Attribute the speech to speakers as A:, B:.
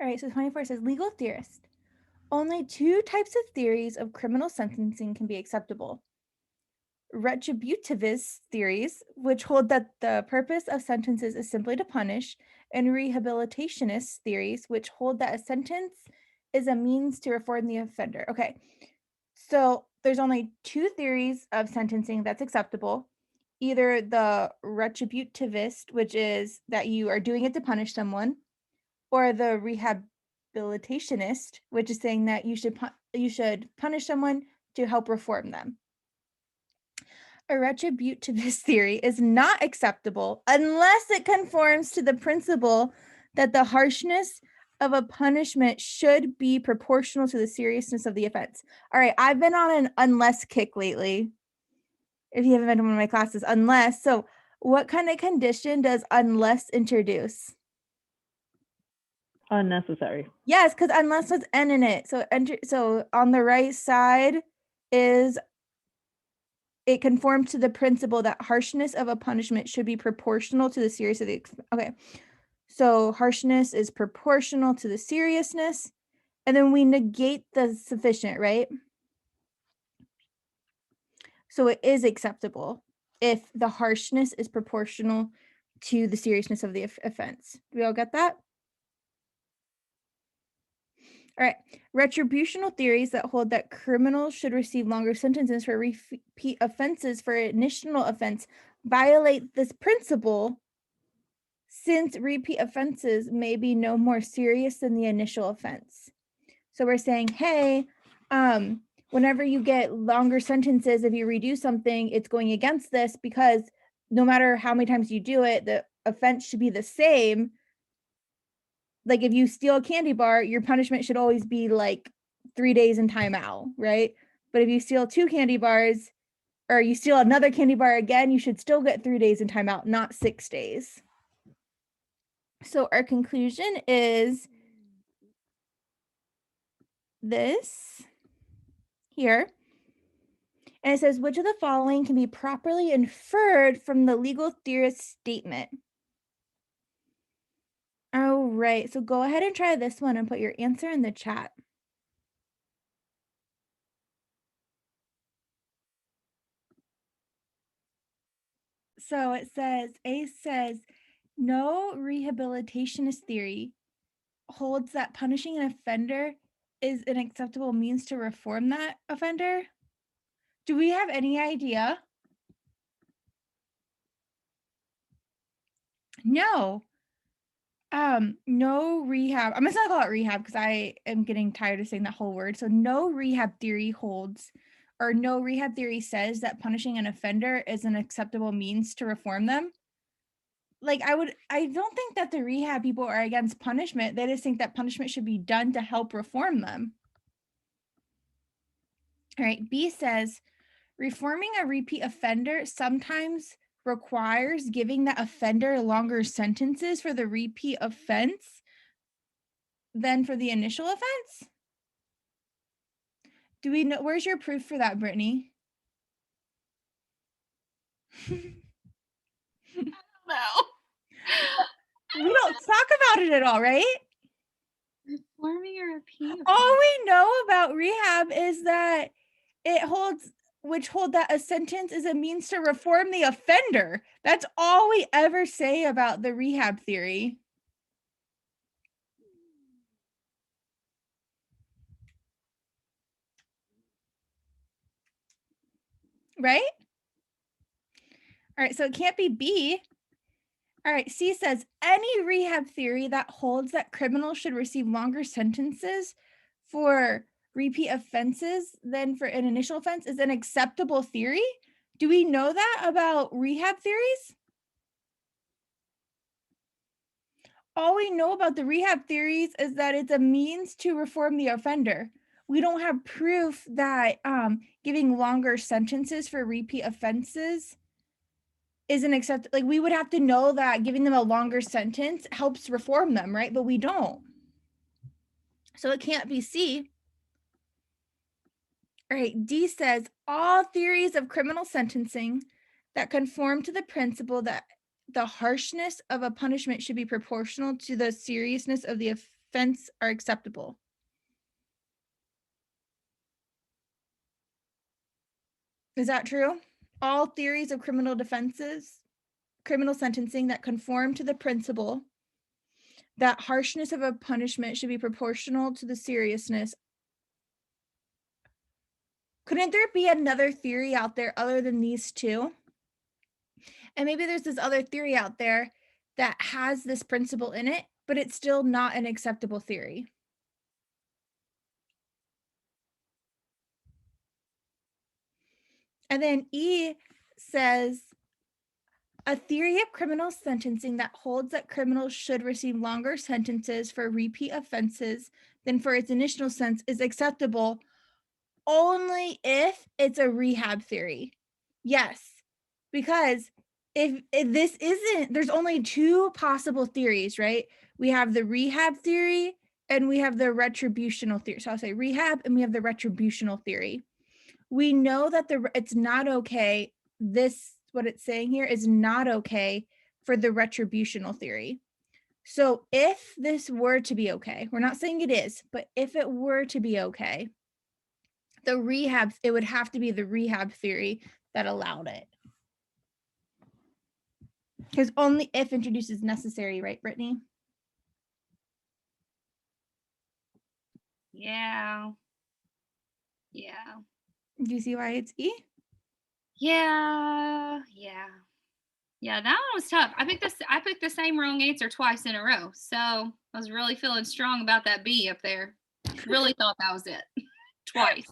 A: All right, so 24 says legal theorist. Only two types of theories of criminal sentencing can be acceptable. Retributivist theories, which hold that the purpose of sentences is simply to punish, and rehabilitationist theories, which hold that a sentence is a means to reform the offender. Okay, so there's only two theories of sentencing that's acceptable. Either the retributivist, which is that you are doing it to punish someone, or the rehabilitationist, which is saying that you should punish someone to help reform them. A retributivist theory is not acceptable unless it conforms to the principle that the harshness of a punishment should be proportional to the seriousness of the offense. All right, I've been on an unless kick lately. If you haven't been to one of my classes, unless. So what kind of condition does unless introduce?
B: Unnecessary.
A: Yes, because unless has N in it. So on the right side is it conforms to the principle that harshness of a punishment should be proportional to the seriousness of the okay. So harshness is proportional to the seriousness, and then we negate the sufficient, right? So it is acceptable if the harshness is proportional to the seriousness of the offense. Do we all get that? All right. Retributional theories that hold that criminals should receive longer sentences for repeat offenses for initial offense violate this principle, since repeat offenses may be no more serious than the initial offense. So we're saying, hey, whenever you get longer sentences, if you redo something, it's going against this, because no matter how many times you do it, the offense should be the same. Like if you steal a candy bar, your punishment should always be like 3 days in timeout, right? But if you steal 2 candy bars or you steal another candy bar again, you should still get 3 days in timeout, not 6 days. So our conclusion is this here. And it says, which of the following can be properly inferred from the legal theorist's statement? All right, so go ahead and try this one and put your answer in the chat. So it says, A says, no rehabilitationist theory holds that punishing an offender is an acceptable means to reform that offender. Do we have any idea? No. No rehab. I'm just gonna call it rehab because I am getting tired of saying that whole word. So no rehab theory holds, or no rehab theory says that punishing an offender is an acceptable means to reform them. Like I don't think that the rehab people are against punishment. They just think that punishment should be done to help reform them. All right, B says, reforming a repeat offender sometimes requires giving that offender longer sentences for the repeat offense than for the initial offense? Do we know, where's your proof for that, Brittany?
C: No.
A: We don't talk about it at all, right?
C: Reforming a repeat.
A: All we know about rehab is that it holds, which hold that a sentence is a means to reform the offender. That's all we ever say about the rehab theory. Right? All right, so it can't be B. All right, C says any rehab theory that holds that criminals should receive longer sentences for repeat offenses than for an initial offense is an acceptable theory. Do we know that about rehab theories? All we know about the rehab theories is that it's a means to reform the offender. We don't have proof that giving longer sentences for repeat offenses isn't accepted. Like we would have to know that giving them a longer sentence helps reform them, right? But we don't. So it can't be C. All right, D says all theories of criminal sentencing that conform to the principle that the harshness of a punishment should be proportional to the seriousness of the defense are acceptable. Is that true? All theories of criminal defenses, criminal sentencing that conform to the principle that harshness of a punishment should be proportional to the seriousness. Couldn't there be another theory out there other than these two? And maybe there's this other theory out there that has this principle in it, but it's still not an acceptable theory. And then E says, a theory of criminal sentencing that holds that criminals should receive longer sentences for repeat offenses than for its initial sense is acceptable only if it's a rehab theory. Yes, because if this isn't, there's only two possible theories, right? We have the rehab theory and we have the retributional theory. So I'll say rehab and we have the retributional theory. We know that it's not okay. This, what it's saying here, is not okay for the retributional theory. So if this were to be okay, we're not saying it is, but if it were to be okay, it would have to be the rehab theory that allowed it. Because only if introduced is necessary, right, Brittany?
C: Yeah. Yeah.
A: Do you see why it's E?
C: Yeah. Yeah. Yeah, that one was tough. I picked the same wrong answer twice in a row. So I was really feeling strong about that B up there. Really thought that was it. Twice.